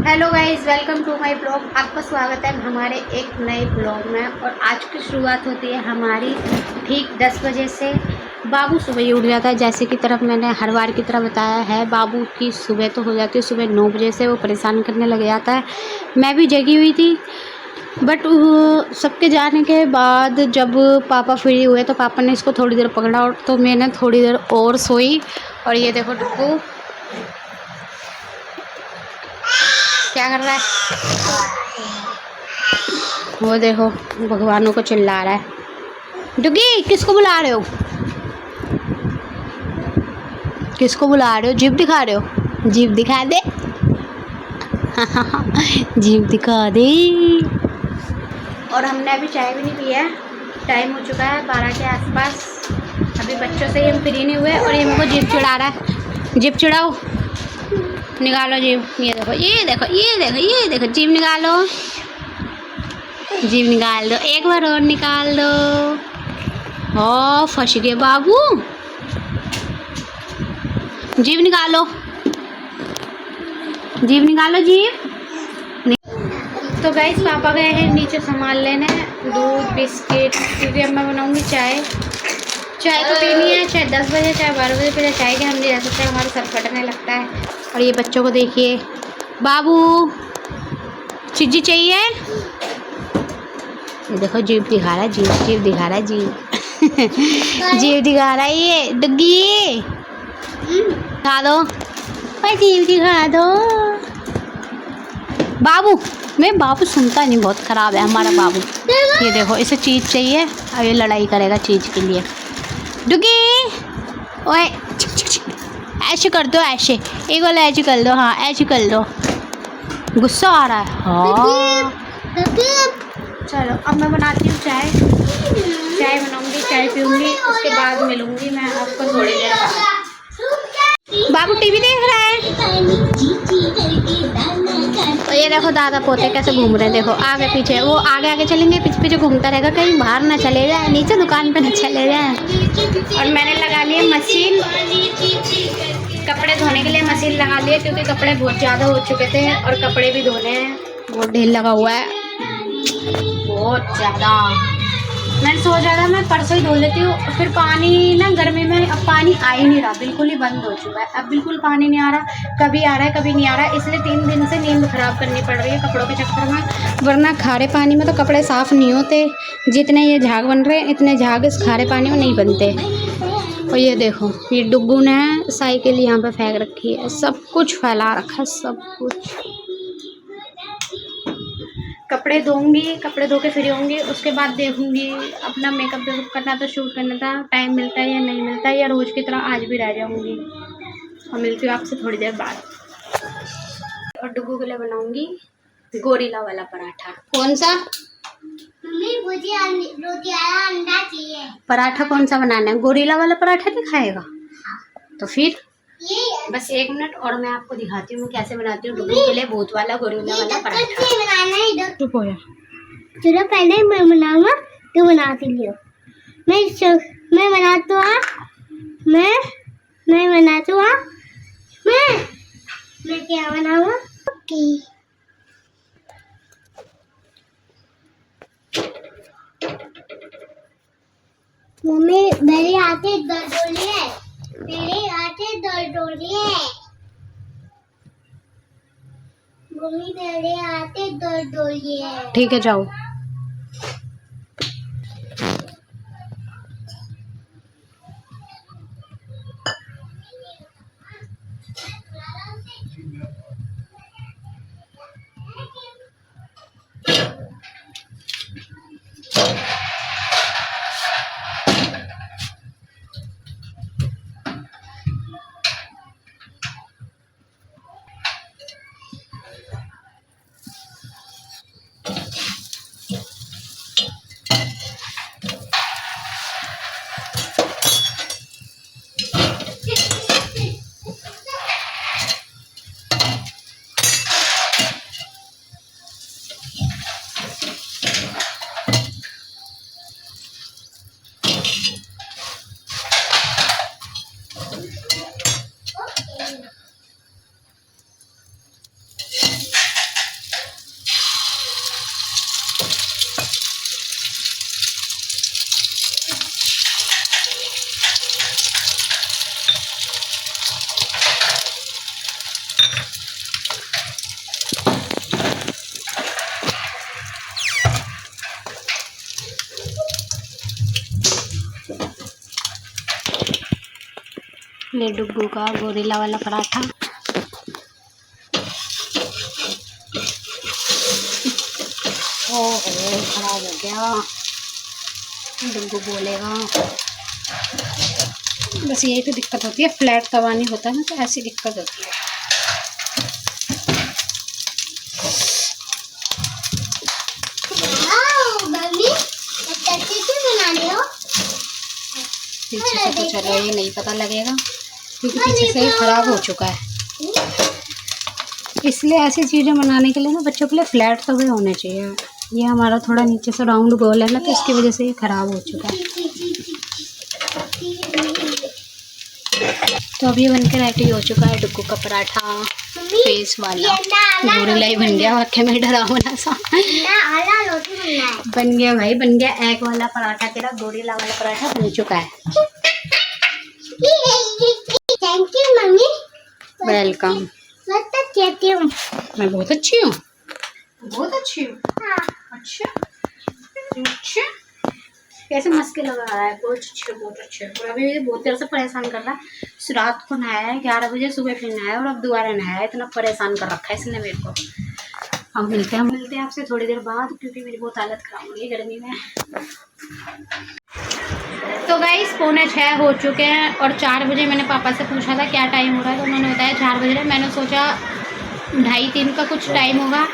Hello guys, welcome to my blog. आपका स्वागत है हमारे एक नए ब्लॉग में। और आज की शुरुआत होती है हमारी ठीक 10 बजे से। बाबू सुबह ही उठ जाता है, जैसे कि तरफ मैंने हर बार की तरह बताया है। बाबू की सुबह तो हो जाती है सुबह 9 बजे से, वो परेशान करने लग जाता है। मैं भी जगी हुई थी, बट सबके जाने के बाद जब पापा फ्री हुए तो पापा ने इसको थोड़ी देर पकड़ा, और तो मैंने थोड़ी देर और सोई। और ये देखो डुग्गू क्या कर रहा है, वो देखो भगवानों को चिल्ला रहा है। डुगी किसको बुला रहे हो, किसको बुला रहे हो? जीभ दिखा रहे हो? जीभ दिखा दे। जीभ दिखा दे। और हमने अभी चाय भी नहीं पी है। टाइम हो चुका है 12 के आसपास। अभी बच्चों से ही हम फ्री नहीं हुए और ये मेरे को जीभ चिढ़ा रहा है। जीभ चिढ़ाओ, निकालो जीभ। ये देखो ये देखो ये देखो ये देखो, जीभ निकालो, जीभ निकाल दो, एक बार और निकाल दो। ओ फंस गए बाबू, जीभ निकालो, जीभ निकालो, जीभ। तो गाइस पापा गए हैं नीचे सामान लेने, दूध बिस्किट, क्योंकि अब मैं बनाऊंगी चाय। चाय तो पीनी है, चाहे 10 बजे चाहे 12 बजे पहले चाय के हम नहीं रह सकते, हमारा सर फटने लगता है। और ये बच्चों को देखिए, बाबू चिज्जी चाहिए। ये देखो जीभ दिखा रहा है, जीभ जीभ दिखा रहा है, जीभ जीभ दिखा रहा है। ये डुग्गी दिखा दो, जीभ दिखा दो। बाबू मैं बाबू सुनता नहीं, बहुत ख़राब है हमारा बाबू। ये देखो इसे चीज़ चाहिए, अब ये लड़ाई करेगा चीज़ के लिए। डुगी ओए ऐसे कर दो, ऐसे एक वाला ऐसे कर दो, हाँ ऐसे कर दो। गुस्सा आ रहा है। हाँ चलो अब मैं बनाती हूँ चाय। चाय बनाऊंगी, चाय पीऊंगी, उसके बाद मिलूंगी मैं आपको थोड़ी देर बाद। बाबू टीवी देख रहा है। तो ये देखो दादा पोते कैसे घूम रहे हैं, देखो आगे पीछे। वो आगे आगे चलेंगे, पीछे पीछे घूमता रहेगा, कहीं बाहर ना चले जाए, नीचे दुकान पे ना चले जाए। और मैंने लगा लिए मशीन, कपड़े धोने के लिए मशीन लगा लिए, क्योंकि कपड़े बहुत ज़्यादा हो चुके थे और कपड़े भी धोने हैं, बहुत ढेर लगा हुआ है बहुत ज़्यादा। मैंने सोचा था मैं परसों ही धो लेती हूँ, फिर पानी ना गर्मी में अब पानी आ ही नहीं रहा, बिल्कुल ही बंद हो चुका है। अब बिल्कुल पानी नहीं आ रहा, कभी आ रहा है कभी नहीं आ रहा है, इसलिए 3 दिन से नींद ख़राब करनी पड़ रही है कपड़ों के चक्कर में। वरना खारे पानी में तो कपड़े साफ़ नहीं होते, जितने ये झाग बन रहे हैं इतने झाग इस खारे पानी में नहीं बनते। और ये देखो ये डुग्गू ने साइकिल यहाँ पे फेंक रखी है, सब कुछ फैला रखा है, सब कुछ। कपड़े धोऊंगी, कपड़े धो के फ्री होंगी, उसके बाद देखूंगी अपना मेकअप करना था, शूट करना था, टाइम मिलता है या नहीं मिलता है, या रोज़ की तरह आज भी रह जाऊंगी। और मिलती हूँ आपसे थोड़ी देर बाद। और डुग्गू के लिए बनाऊंगी गोरिल्ला वाला पराठा। कौन सा? मुझे अंडा चाहिए। पराठा कौन सा बनाना है? गोरिल्ला वाला पराठा नहीं खाएगा? तो फिर बस 1 मिनट और मैं आपको दिखाती हूँ मैं कैसे बनाती हूँ डुग्गू के लिए भूत वाला गोरिल्ला वाला पराठा। चुप हो जा। चलो पहले मैं बनाऊंगा, तू बनाती लियो। मैं बनाती हूँ, मैं बनाती हूँ, मैं क्या बनाऊंगा? ओके मम्मी मेरे हाथे दर्द हो रही है, मेरे हाथे दर्द हो रही है मम्मी, मेरे हाथे दर्द हो रही है। ठीक है जाओ। ये डुग्गू का गोरिल्ला वाला पराठा। ओह खराब हो गया, डुग्गू बोलेगा। बस यही तो दिक्कत होती है, फ्लैट तवा नहीं होता ना, तो ऐसी दिक्कत होती है। पीछे से तो चलो ये नहीं पता लगेगा क्योंकि पीछे से ही खराब हो चुका है। इसलिए ऐसी चीज़ें बनाने के लिए ना बच्चों के लिए फ्लैट तवे होने चाहिए। ये हमारा थोड़ा नीचे से राउंड गोल है ना, तो इसकी वजह से ये खराब हो चुका है। तो अभी बन के रेडी हो चुका है डुग्गू का पराठा, फेस वाला। गोरिल्ला ही बन गया, वाकई में डरावना सा बन गया भाई, बन गया। एग वाला पराठा तेरा गोरिल्ला वाला पराठा बन चुका है। Thank you mummy. वेलकम। मैं बहुत अच्छी हूँ, बहुत अच्छी हूँ। अच्छा अच्छा, कैसे मस्के लगा रहा है। बहुत अच्छे, बहुत अच्छे। और अभी मुझे बहुत देर से परेशान कर रहा है। रात को नहाया है 11 बजे, सुबह फिर नहाया और अब दोबारा नहाया। इतना परेशान कर रखा है इसने मेरे को। अब मिलते हैं आपसे थोड़ी देर बाद, क्योंकि मेरी बहुत हालत खराब हो रही है गर्मी में। तो गाइस 5:45 हो चुके हैं और 4 बजे मैंने पापा से पूछा था क्या टाइम हो रहा है, तो उन्होंने बताया 4 बज रहे। मैंने सोचा 2:30-3 का कुछ टाइम होगा।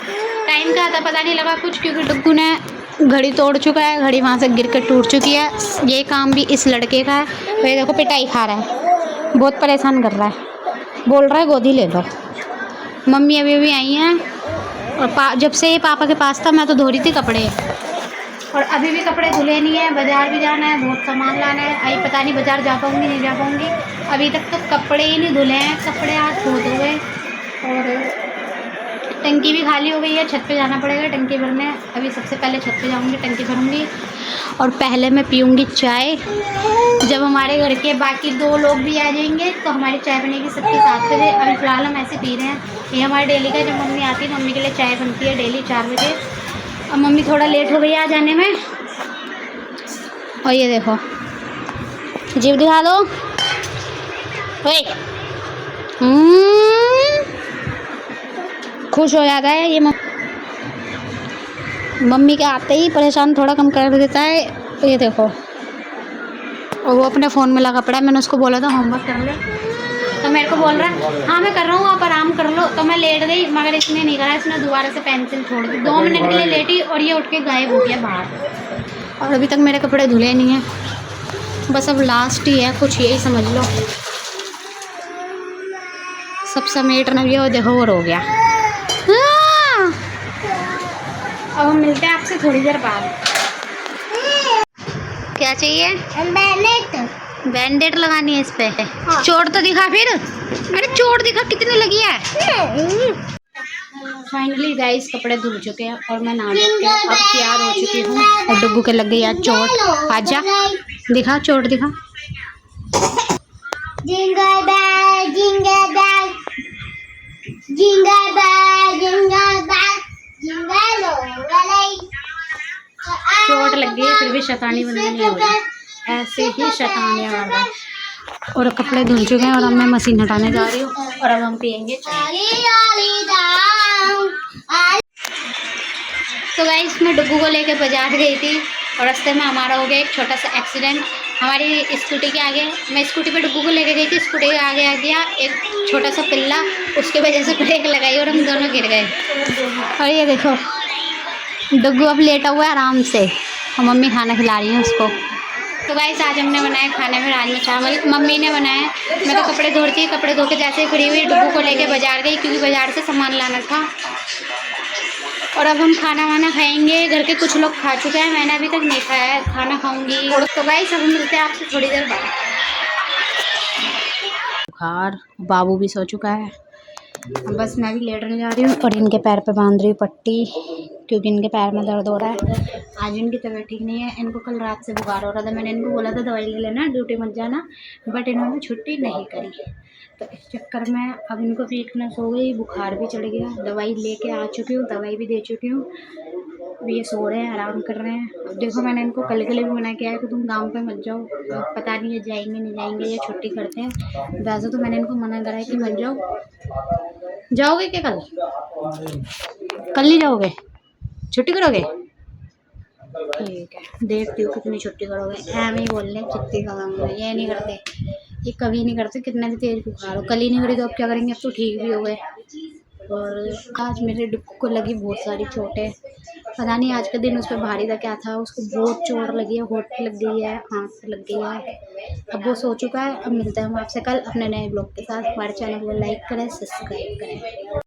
टाइम का था पता नहीं लगा कुछ, क्योंकि डुग्गू ने घड़ी तोड़ चुका है, घड़ी वहाँ से गिर के टूट चुकी है। ये काम भी इस लड़के का है। तो ये देखो पिटाई खा रहा है, बहुत परेशान कर रहा है, बोल रहा है गोदी ले लो। मम्मी अभी अभी आई हैं और जब से ये पापा के पास था मैं तो धो रही थी कपड़े, और अभी भी कपड़े धुले नहीं है। बाज़ार भी जाना है, बहुत सामान लाना है। अभी पता नहीं बाज़ार जा पाऊँगी नहीं जा पाऊँगी। अभी तक तो कपड़े ही नहीं धुले हैं, कपड़े आज धो गए। और टंकी भी खाली हो गई है, छत पे जाना पड़ेगा टंकी भरने। अभी सबसे पहले छत पे जाऊँगी, टंकी भरूँगी और पहले मैं पीऊँगी चाय। जब हमारे घर के बाकी 2 लोग भी आ जाएंगे तो हमारी चाय बनेगी सबके 7 बजे। अभी फ़िलहाल हम ऐसे पी रहे हैं, ये हमारे डेली का। जब मम्मी आती है मम्मी के लिए चाय बनती है डेली 4 बजे। अब मम्मी थोड़ा लेट हो गई आ जाने में। और ये देखो, जीभ दिखा दो। ओए खुश हो जाता है ये मम्मी के आते ही परेशान थोड़ा कम कर देता है। ये देखो, और वो अपने फ़ोन में लगा पड़ा है। मैंने उसको बोला था होमवर्क कर ले, तो मेरे को बोल रहा है हाँ मैं कर रहा हूँ, आप आराम कर लो। तो मैं लेट गई, मगर इसने नहीं करा। इसने दोबारा से पेंसिल छोड़ दी। 2 मिनट के लिए लेटी और ये उठ के गायब हो गया बाहर। और अभी तक मेरे कपड़े धुले नहीं हैं, बस अब लास्ट ही है कुछ, यही समझ लो। सब समेटना भी हो, देखो वो हो गया। अब हम मिलते हैं आपसे थोड़ी देर बाद। क्या चाहिए? बैंडेड लगानी है इस पे। हाँ। चोट तो दिखा फिर। अरे चोट दिखा कितनी लगी है। फाइनली गाइस कपड़े धुल चुके हैं और मैं नहा के अब तैयार हो चुकी हूँ। और डुग्गू के लग गई यार चोट। आजा दिखा, चोट दिखा। Jingle bell jingle bell jingle bell jingle bell jingle all. चोट लग गई है फिर भी शैतानी बंद नहीं हो रही, ऐसे ही शैतानियाँ कर रहा है। और कपड़े धुल चुके हैं और अब मैं मशीन हटाने जा रही हूँ और अब हम पियेंगे चाय। तो गाइस मैं डुग्गू को लेकर बाजार गई थी और रास्ते में हमारा हो गया एक छोटा सा एक्सीडेंट। हमारी स्कूटी के आगे, मैं स्कूटी पे डुग्गू को लेके गई थी, स्कूटी के आगे आ गया एक छोटा सा पिल्ला, उसके वजह से ब्रेक लगाई और हम दोनों गिर गए। और ये देखो डुग्गू अब लेटा हुआ है आराम से और मम्मी खाना खिला रही है उसको। तो गाइस आज हमने बनाया खाने में राजमा चावल, मम्मी ने बनाया। मैं तो कपड़े धो रही थी, कपड़े धो के जैसे ही फ्री हुई डुग्गू को लेके बाजार गई, क्योंकि बाजार से सामान लाना था। और अब हम खाना वाना खाएंगे। घर के कुछ लोग खा चुके हैं, मैंने अभी तक नहीं खाया है, खाना खाऊंगी। तो गाइस अब मिलते हैं आपसे थोड़ी देर बाद। बुखार, बाबू भी सो चुका है, बस मैं भी लेटने जा रही हूँ और इनके पैर पे बांध रही हूँ पट्टी, क्योंकि इनके पैर में दर्द हो रहा है। आज इनकी तबीयत ठीक नहीं है, इनको कल रात से बुखार हो रहा था। मैंने इनको बोला था दवाई ले लेना, ड्यूटी मत जाना, बट इन्होंने छुट्टी नहीं करी। तो इस चक्कर में अब इनको वीकनेस हो गई, बुखार भी चढ़ गया। दवाई लेके आ चुकी हूँ, दवाई भी दे चुकी हूँ। अभी ये सो रहे हैं, आराम कर रहे हैं। अब देखो मैंने इनको कल के लिए भी मना किया है कि तुम काम पे मत जाओ। अब पता नहीं है जाएंगे नहीं जाएंगे, ये छुट्टी करते हैं। वैसे तो मैंने इनको मना करा है कि मत जाओ। जाओगे क्या कल? कल नहीं जाओगे? छुट्टी करोगे? ठीक है, देखती हूँ कितनी छुट्टी करोगे। ऐम ही बोल रहे छुट्टी करूँगा, ये नहीं करते, ये कभी नहीं करते। कितना भी तेज बुखार हो, कल ही नहीं करी तो अब क्या करेंगे? अब तो ठीक भी हो गए। और आज मेरे डुक्कू को लगी बहुत सारी चोटें। पता नहीं आज का दिन उस पर भारी था क्या था, उसको बहुत चोट लगी है, होठ पे लग गई है, आँख पे लग गई है। अब वो सो चुका है। अब मिलते हैं हम आपसे कल अपने नए ब्लॉग के साथ। हमारे चैनल को लाइक करें, सब्सक्राइब करें।